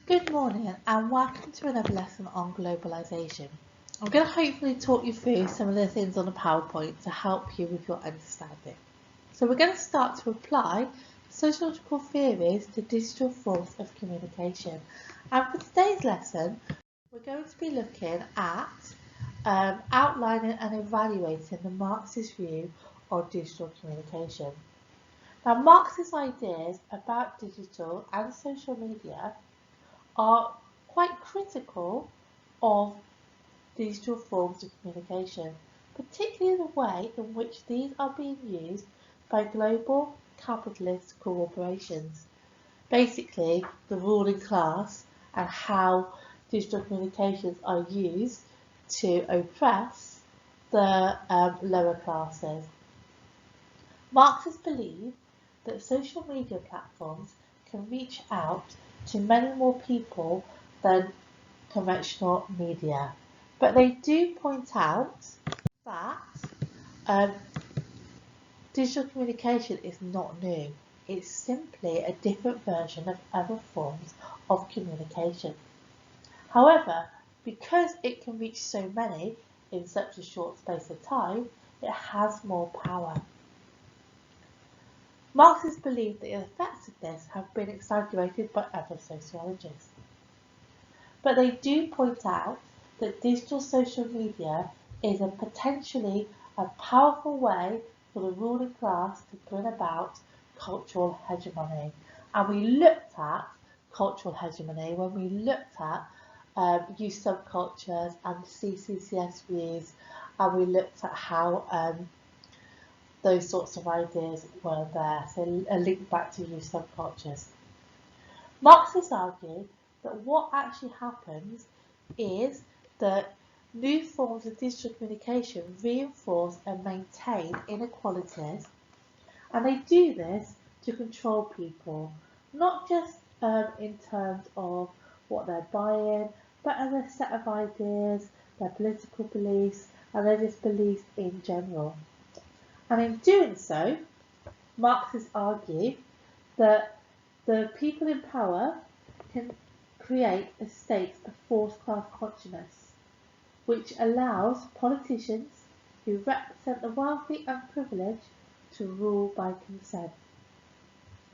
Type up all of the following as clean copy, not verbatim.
Good morning and welcome to another lesson on globalisation. I'm going to hopefully talk you through some of the things on the PowerPoint to help you with your understanding. So we're going to start to apply sociological theories to digital forms of communication. And for today's lesson, we're going to be looking at outlining and evaluating the Marxist view on digital communication. Now, Marxist ideas about digital and social media are quite critical of digital forms of communication, particularly the way in which these are being used by global capitalist corporations. Basically, the ruling class and how digital communications are used to oppress the lower classes. Marxists believe that social media platforms can reach out to many more people than conventional media. But they do point out that digital communication is not new. It's simply a different version of other forms of communication. However, because it can reach so many in such a short space of time, it has more power. Marxists believe that the effects of this have been exaggerated by other sociologists. But they do point out that digital social media is a potentially a powerful way for the ruling class to bring about cultural hegemony. And we looked at cultural hegemony when we looked at youth subcultures and CCCS views, and we looked at how those sorts of ideas were there. So a link back to youth subcultures. Marxists argue that what actually happens is that new forms of digital communication reinforce and maintain inequalities, and they do this to control people, not just in terms of what they're buying, but as a set of ideas, their political beliefs, and their just beliefs in general. And in doing so, Marxists argue that the people in power can create a state of forced class consciousness, which allows politicians who represent the wealthy and privileged to rule by consent.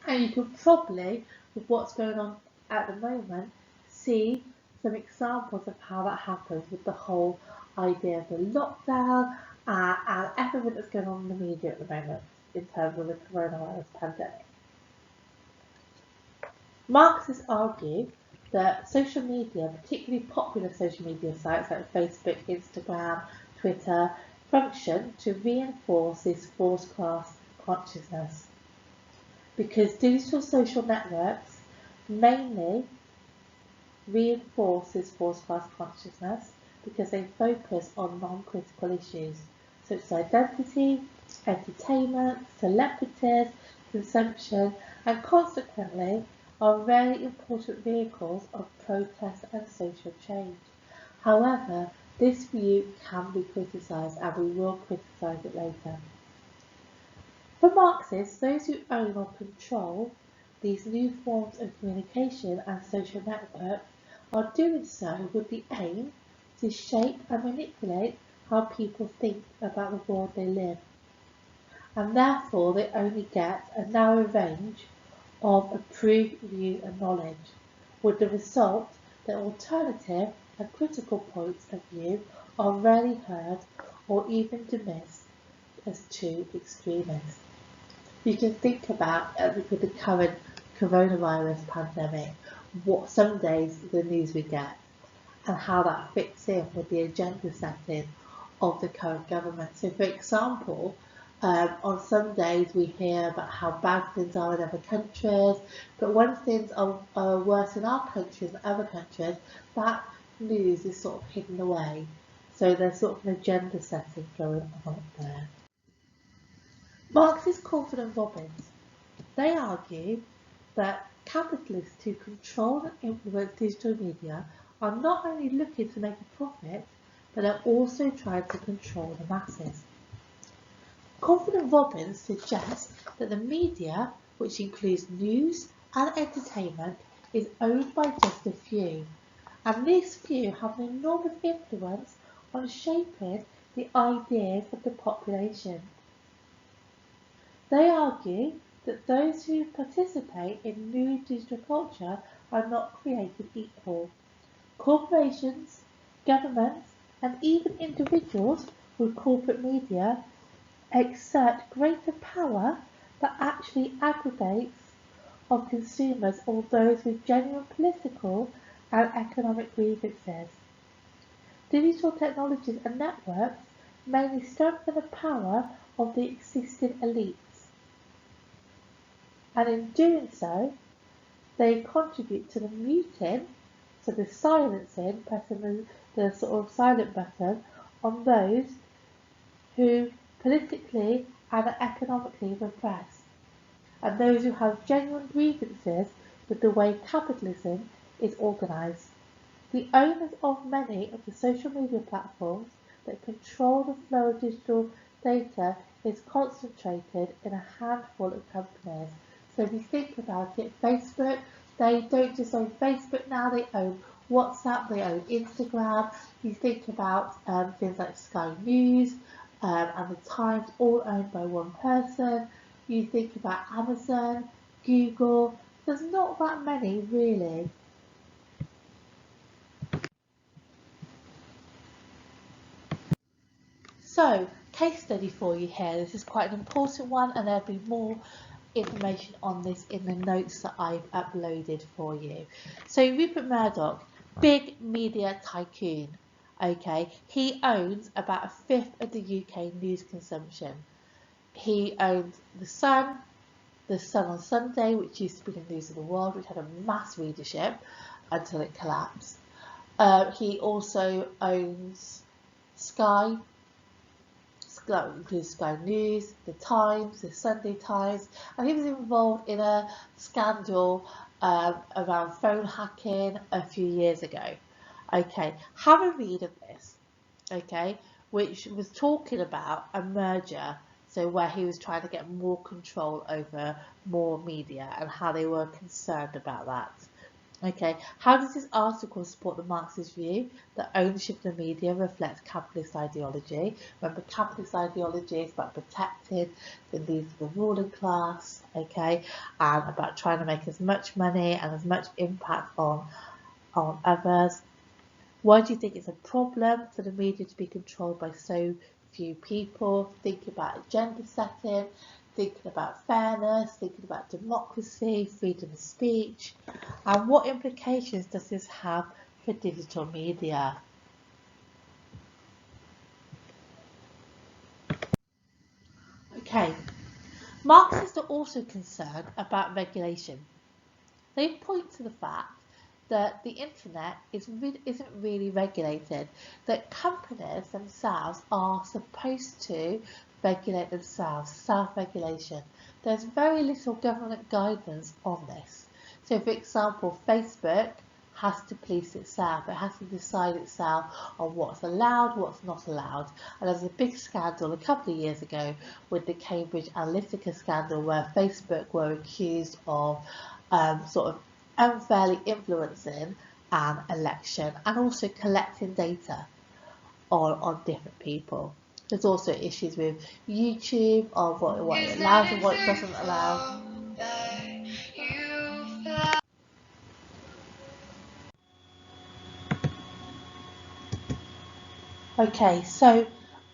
And you can probably, with what's going on at the moment, see some examples of how that happens with the whole idea of the lockdown and everything that's going on in the media at the moment in terms of the coronavirus pandemic. Marxists argue that social media, particularly popular social media sites like Facebook, Instagram, Twitter, function to reinforce this forced class consciousness, because digital social networks mainly reinforce this forced class consciousness because they focus on non-critical issues such as identity, entertainment, celebrities, consumption, and consequently are very important vehicles of protest and social change. However, this view can be criticised, and we will criticise it later. For Marxists, those who own or control these new forms of communication and social networks are doing so with the aim to shape and manipulate how people think about the world they live, and therefore they only get a narrow range of approved views and knowledge, with the result that alternative and critical points of view are rarely heard or even dismissed as too extremist. You can think about with the current coronavirus pandemic, what some days the news we get and how that fits in with the agenda setting of the current government. So for example, on some days we hear about how bad things are in other countries, but when things are worse in our countries than other countries, that news is sort of hidden away. So there's sort of an agenda setting going on there. Marxist Crawford and Robbins, they argue that capitalists who control and influence digital media are not only looking to make a profit, but are also trying to control the masses. Crawford and Robbins suggest that the media, which includes news and entertainment, is owned by just a few, and these few have an enormous influence on shaping the ideas of the population. They argue that those who participate in new digital culture are not created equal. Corporations, governments, and even individuals with corporate media exert greater power that actually aggregates of consumers or those with genuine political and economic grievances. Digital technologies and networks mainly strengthen the power of the existing elites, and in doing so, they contribute to the muting, so the silencing, pressing the sort of silent button on those who politically and economically repress, and those who have genuine grievances with the way capitalism is organised. The owners of many of the social media platforms that control the flow of digital data is concentrated in a handful of companies. So if you think about it, Facebook, they don't just own Facebook now, they own WhatsApp, they own Instagram. You think about things like Sky News and the Times, all owned by one person. You think about Amazon, Google, there's not that many really. So, case study for you here. This is quite an important one, and there'll be more information on this in the notes that I've uploaded for you. So, Rupert Murdoch, big media tycoon. Okay, he owns about a fifth of the UK news consumption. He owns The Sun on Sunday, which used to be the news of the world, which had a mass readership until it collapsed. He also owns Sky. That includes Sky News, The Times, The Sunday Times, and he was involved in a scandal around phone hacking a few years ago. Okay, have a read of this, okay, which was talking about a merger, so where he was trying to get more control over more media and how they were concerned about that. Okay, how does this article support the Marxist view that ownership of the media reflects capitalist ideology? Remember, capitalist ideology is about protecting the needs of the ruling class, okay, and about trying to make as much money and as much impact on others. Why do you think it's a problem for the media to be controlled by so few people? Think about agenda setting, thinking about fairness, thinking about democracy, freedom of speech, and what implications does this have for digital media? Okay, Marxists are also concerned about regulation. They point to the fact that the internet isn't really regulated, that companies themselves are supposed to regulate themselves, self-regulation. There's very little government guidance on this. So for example, Facebook has to police itself, it has to decide itself on what's allowed, what's not allowed. And there's a big scandal a couple of years ago with the Cambridge Analytica scandal where Facebook were accused of sort of unfairly influencing an election and also collecting data on different people. There's also issues with YouTube on what it allows and what it doesn't allow. Okay, so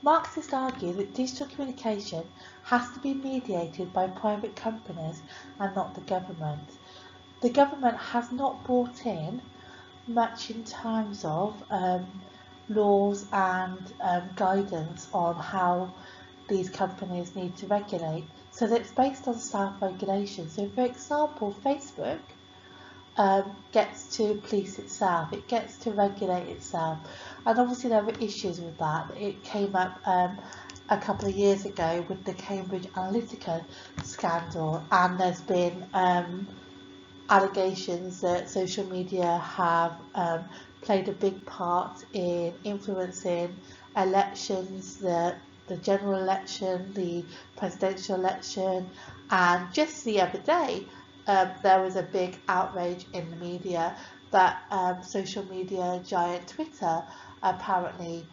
Marxists argue that digital communication has to be mediated by private companies and not the government. The government has not brought in much in terms of laws and guidance on how these companies need to regulate. So that it's based on self-regulation. So for example, Facebook gets to police itself, it gets to regulate itself, and obviously there were issues with that. It came up a couple of years ago with the Cambridge Analytica scandal, and there's been allegations that social media have played a big part in influencing elections, the general election, the presidential election, and just the other day there was a big outrage in the media that social media giant Twitter apparently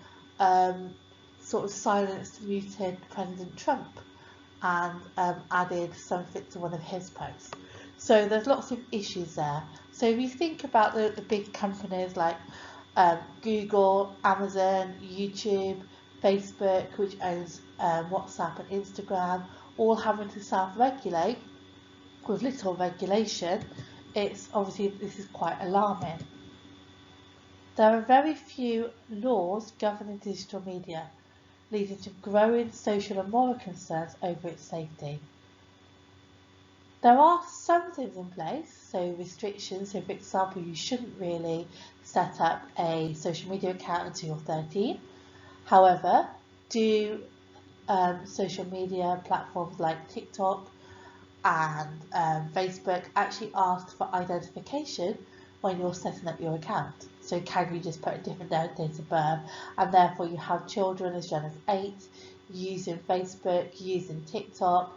sort of silenced, muted President Trump and added something to one of his posts. So there's lots of issues there. So if you think about the big companies like Google, Amazon, YouTube, Facebook, which owns WhatsApp and Instagram, all having to self-regulate with little regulation, it's obviously this is quite alarming. There are very few laws governing digital media, leading to growing social and moral concerns over its safety. There are some things in place, so restrictions. So, for example, you shouldn't really set up a social media account until you're 13. However, do social media platforms like TikTok and Facebook actually ask for identification when you're setting up your account? So can you just put a different date of birth, and therefore you have children as young as 8 using Facebook, using TikTok,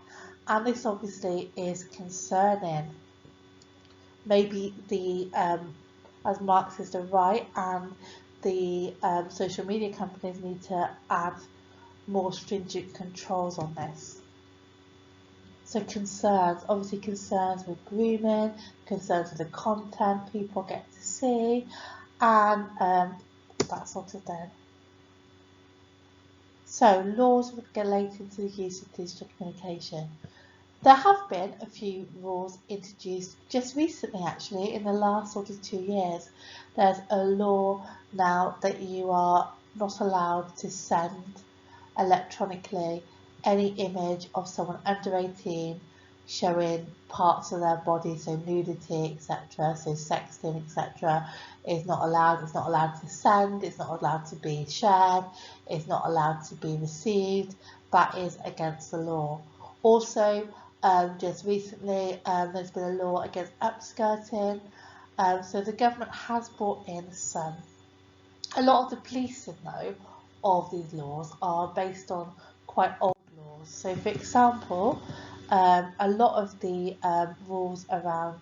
and this obviously is concerning. Maybe the as Marxists are right, and the social media companies need to add more stringent controls on this. So concerns, obviously concerns with grooming, concerns with the content people get to see, and that sort of thing. So laws relating to the use of digital communication. There have been a few rules introduced just recently, actually, in the last sort of 2 years. There's a law now that you are not allowed to send electronically any image of someone under 18 showing parts of their body, so nudity, etc., so sexting, etc., is not allowed. It's not allowed to send, it's not allowed to be shared, it's not allowed to be received. That is against the law. Also, just recently, there's been a law against upskirting. So the government has brought in some. A lot of the policing, though, of these laws are based on quite old laws. So, for example, a lot of the rules around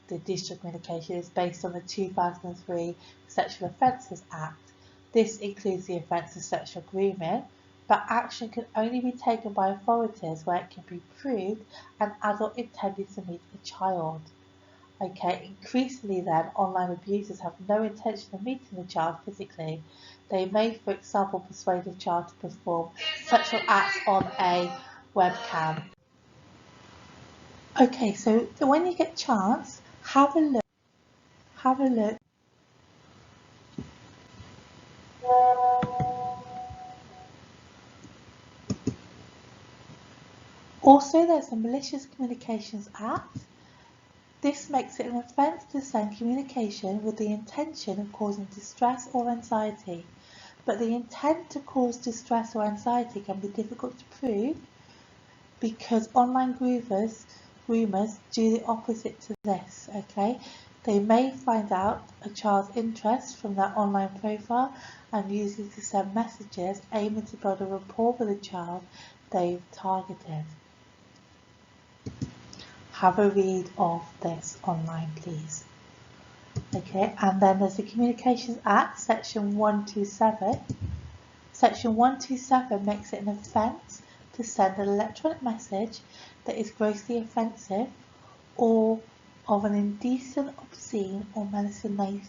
the digital communication is based on the 2003 Sexual Offences Act. This includes the offence of sexual grooming, but action can only be taken by authorities where it can be proved an adult intended to meet a child. Okay, increasingly then, online abusers have no intention of meeting the child physically. They may, for example, persuade a child to perform sexual acts on a webcam. Okay, so when you get a chance, have a look. Also, there's the Malicious Communications Act. This makes it an offence to send communication with the intention of causing distress or anxiety, but the intent to cause distress or anxiety can be difficult to prove because online groomers do the opposite to this, okay? They may find out a child's interest from their online profile and use it to send messages aiming to build a rapport with the child they've targeted. Have a read of this online, please. Okay, and then there's the Communications Act, Section 127. Section 127 makes it an offence to send an electronic message that is grossly offensive or of an indecent, obscene or menacing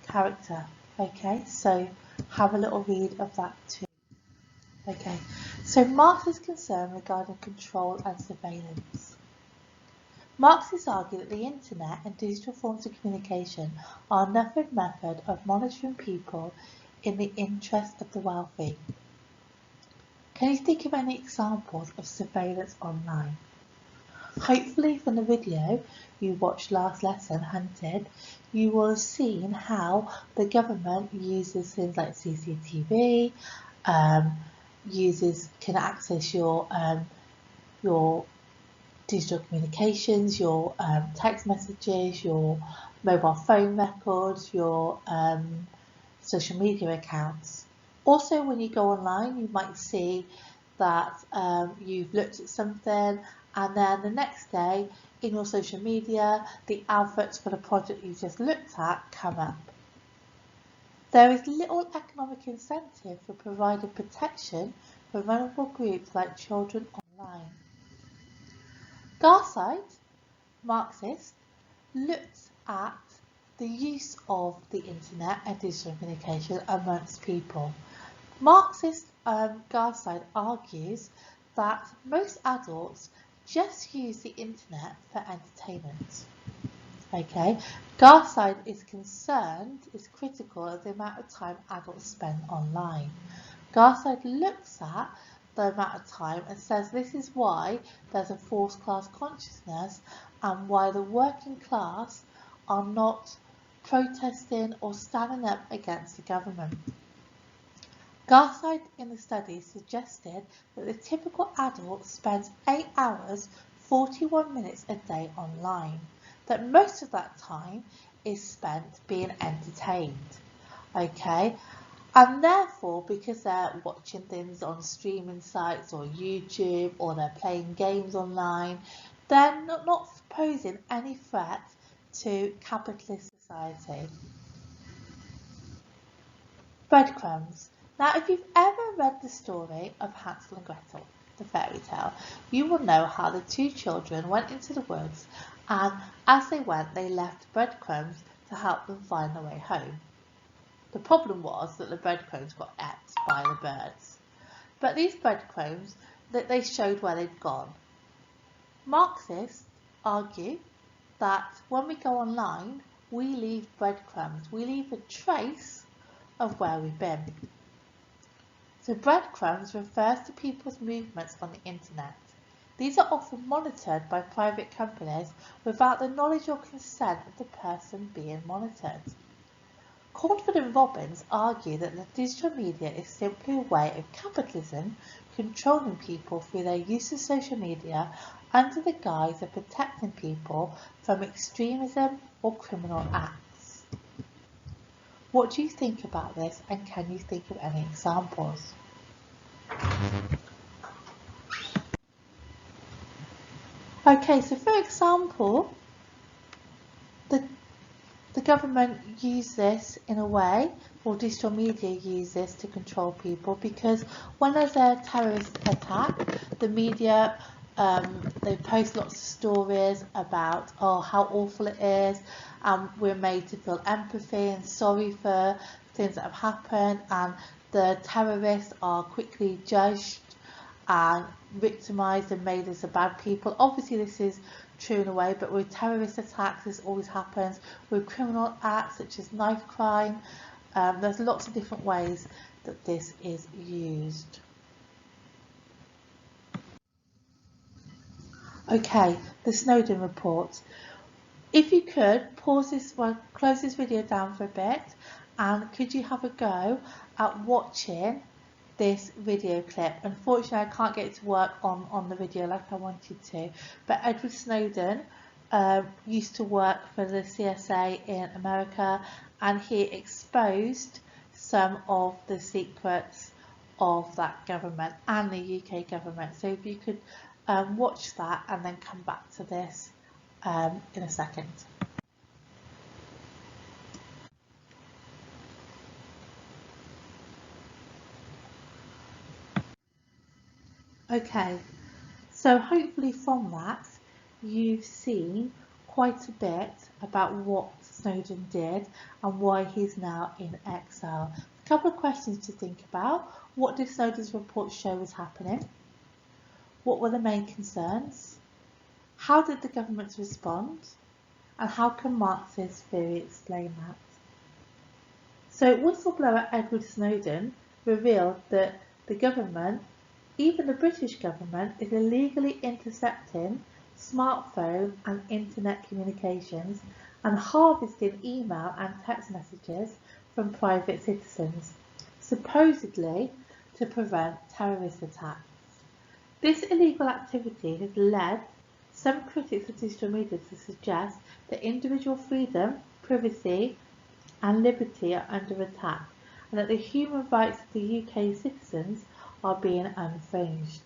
character. Okay, so have a little read of that too. Okay, so Marx's concern regarding control and surveillance. Marxists argue that the internet and digital forms of communication are another method of monitoring people in the interest of the wealthy. Can you think of any examples of surveillance online? Hopefully from the video you watched last lesson, Hunted, you will have seen how the government uses things like CCTV, can access your digital communications, your text messages, your mobile phone records, your social media accounts. Also, when you go online, you might see that you've looked at something and then the next day in your social media, the adverts for the project you just looked at come up. There is little economic incentive for providing protection for vulnerable groups like children online. Garside, Marxist, looked at the use of the internet and digital communication amongst people. Marxist Garside argues that most adults just use the internet for entertainment. Okay, Garside is critical of the amount of time adults spend online. Garside looks at the amount of time and says this is why there's a fourth class consciousness and why the working class are not protesting or standing up against the government. Garside in the study suggested that the typical adult spends 8 hours, 41 minutes a day online, that most of that time is spent being entertained, okay? And therefore, because they're watching things on streaming sites or YouTube or they're playing games online, they're not posing any threat to capitalist society. Breadcrumbs. Now, if you've ever read the story of Hansel and Gretel, the fairy tale, you will know how the two children went into the woods and as they went, they left breadcrumbs to help them find their way home. The problem was that the breadcrumbs got ate by the birds. But these breadcrumbs, that they showed where they'd gone. Marxists argue that when we go online, we leave breadcrumbs. We leave a trace of where we've been. So breadcrumbs refers to people's movements on the internet. These are often monitored by private companies without the knowledge or consent of the person being monitored. Cornford and Robbins argue that the digital media is simply a way of capitalism controlling people through their use of social media under the guise of protecting people from extremism or criminal acts. What do you think about this, and can you think of any examples? Okay, so for example, the government use this in a way, or digital media use this to control people, because when there's a terrorist attack, the media they post lots of stories about how awful it is, and we're made to feel empathy and sorry for things that have happened, and the terrorists are quickly judged and victimised and made as a bad people. Obviously this is true in a way, but with terrorist attacks this always happens. With criminal acts such as knife crime, there's lots of different ways that this is used. Okay, the Snowden report. If you could pause this one, close this video down for a bit, and could you have a go at watching this video clip. Unfortunately, I can't get it to work on the video like I wanted to, but Edward Snowden used to work for the CSA in America, and he exposed some of the secrets of that government and the UK government. So if you could watch that and then come back to this in a second. Okay, so hopefully from that you've seen quite a bit about what Snowden did and why he's now in exile. A couple of questions to think about. What did Snowden's report show was happening? What were the main concerns? How did the government respond? And how can Marxist theory explain that? So whistleblower Edward Snowden revealed that the government, even the British government, is illegally intercepting smartphone and internet communications and harvesting email and text messages from private citizens, supposedly to prevent terrorist attacks. This illegal activity has led some critics of digital media to suggest that individual freedom, privacy and liberty are under attack, and that the human rights of the UK citizens are being infringed.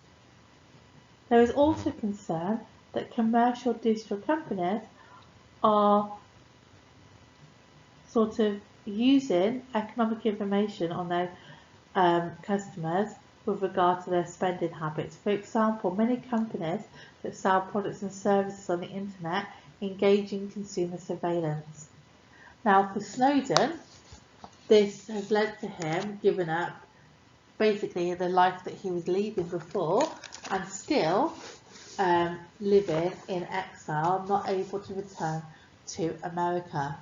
There is also concern that commercial digital companies are sort of using economic information on their customers with regard to their spending habits. For example, many companies that sell products and services on the internet engage in consumer surveillance. Now, for Snowden, this has led to him giving up basically the life that he was leading before and still living in exile, not able to return to America.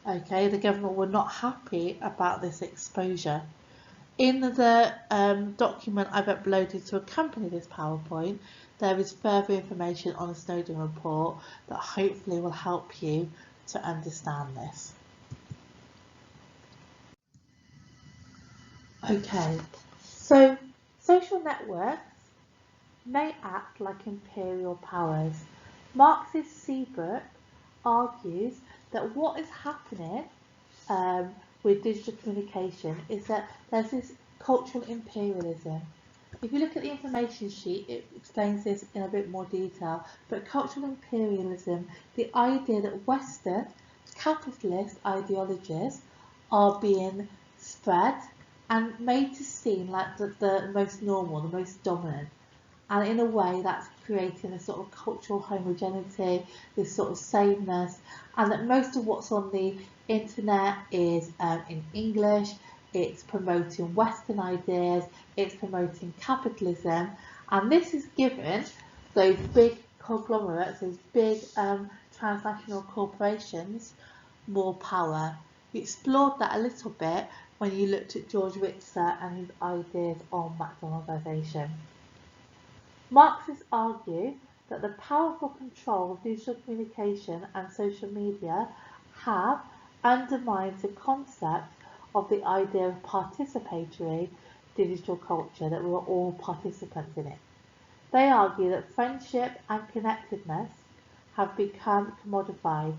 Okay, the government were not happy about this exposure. In the document I've uploaded to accompany this PowerPoint, there is further information on the Snowden report that hopefully will help you to understand this. Okay, so social networks may act like imperial powers. Marxist Seabrook argues that what is happening with digital communication is that there's this cultural imperialism. If you look at the information sheet, it explains this in a bit more detail, but cultural imperialism, the idea that Western capitalist ideologies are being spread and made to seem like the most normal, the most dominant, and in a way that's creating a sort of cultural homogeneity, this sort of sameness, and that most of what's on the internet is in English. It's promoting Western ideas, it's promoting capitalism, and this is given those big conglomerates, those big transnational corporations, more power. We explored that a little bit when you looked at George Ritzer and his ideas on McDonaldization. Marxists argue that the powerful control of digital communication and social media have undermined the concept of the idea of participatory digital culture, that we're all participants in it. They argue that friendship and connectedness have become commodified.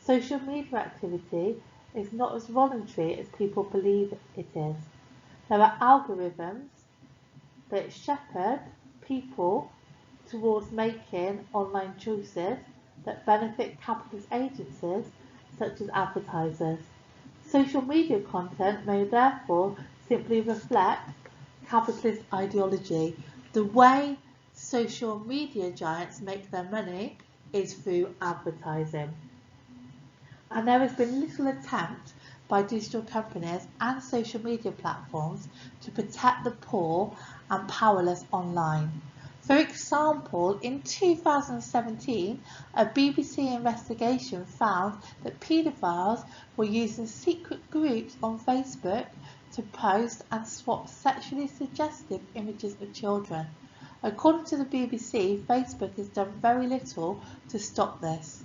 Social media activity is not as voluntary as people believe it is. There are algorithms that shepherd people towards making online choices that benefit capitalist agencies such as advertisers. Social media content may therefore simply reflect capitalist ideology. The way social media giants make their money is through advertising. And there has been little attempt by digital companies and social media platforms to protect the poor and powerless online. For example, in 2017, a BBC investigation found that paedophiles were using secret groups on Facebook to post and swap sexually suggestive images of children. According to the BBC, Facebook has done very little to stop this.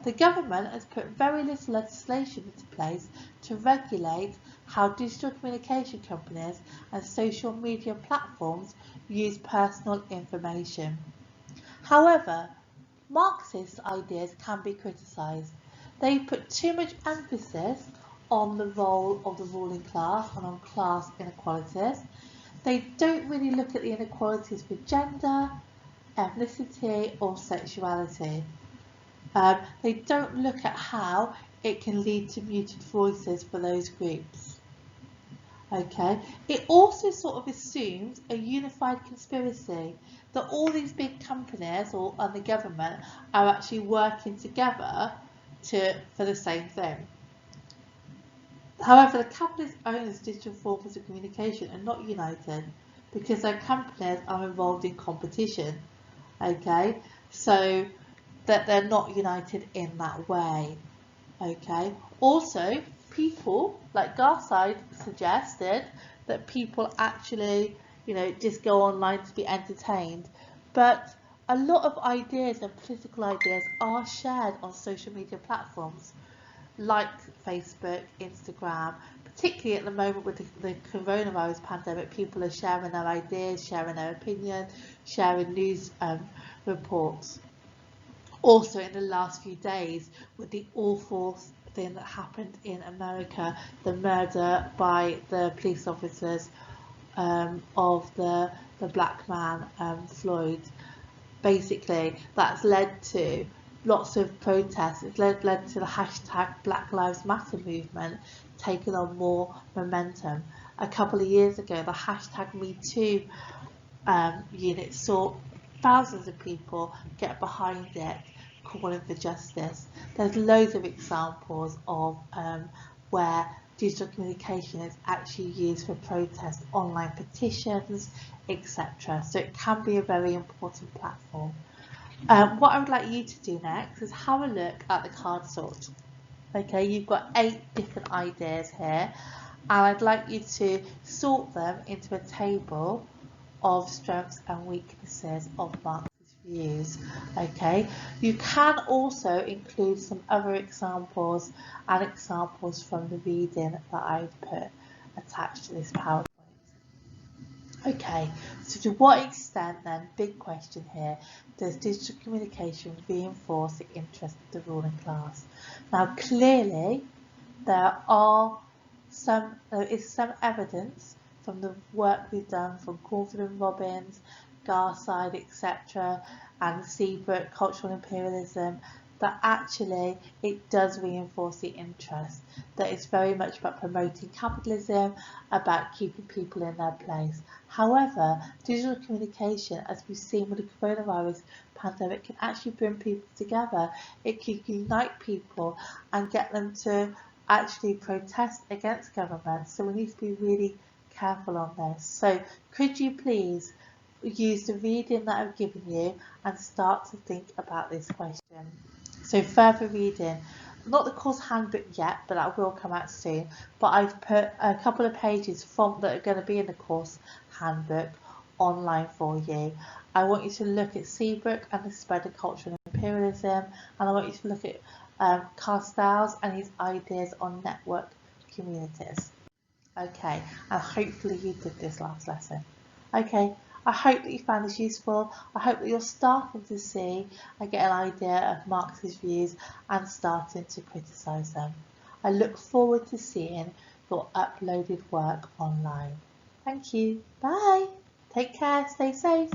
The government has put very little legislation into place to regulate how digital communication companies and social media platforms use personal information. However, Marxist ideas can be criticised. They put too much emphasis on the role of the ruling class and on class inequalities. They don't really look at the inequalities for gender, ethnicity or sexuality. They don't look at how it can lead to muted voices for those groups. Okay, it also sort of assumes a unified conspiracy, that all these big companies and the government are actually working together for the same thing. However, the capitalist owners of digital forms of communication are not united because their companies are involved in competition. Okay, so that they're not united in that way. Okay. Also, people like Garside suggested that people actually, just go online to be entertained, but a lot of ideas and political ideas are shared on social media platforms like Facebook, Instagram. Particularly at the moment with the coronavirus pandemic, people are sharing their ideas, sharing their opinion, sharing news reports. Also in the last few days with the awful thing that happened in America, the murder by the police officers of the black man Floyd. basically that's led to lots of protests. It's led to the hashtag Black Lives Matter movement taking on more momentum. A couple of years ago, the hashtag Me Too unit saw thousands of people get behind it, calling for justice. There's loads of examples of where digital communication is actually used for protest, online petitions, etc. So it can be a very important platform. What I would like you to do next is have a look at the card sort. Okay, you've got 8 different ideas here, and I'd like you to sort them into a table of strengths and weaknesses of Marxist views. Okay, you can also include some other examples and examples from the reading that I've put attached to this PowerPoint. Okay, so to what extent then, big question here, does digital communication reinforce the interest of the ruling class? Now clearly there is some evidence from the work we've done from Crawford and Robbins, Garside, etc., and Seabrook, cultural imperialism, that actually it does reinforce the interest, that it's very much about promoting capitalism, about keeping people in their place. However, digital communication, as we've seen with the coronavirus pandemic, can actually bring people together. It can unite people and get them to actually protest against government. So we need to be really careful on this. So could you please use the reading that I've given you and start to think about this question? So further reading, not the course handbook yet, but that will come out soon. But I've put a couple of pages from that are going to be in the course handbook online for you. I want you to look at Seabrook and the spread of culture and imperialism, and I want you to look at Carstyles and his ideas on network communities. Okay, and hopefully you did this last lesson. Okay, I hope that you found this useful. I hope that you're starting to see and get an idea of Marxist views and starting to criticise them. I look forward to seeing your uploaded work online. Thank you. Bye. Take care. Stay safe.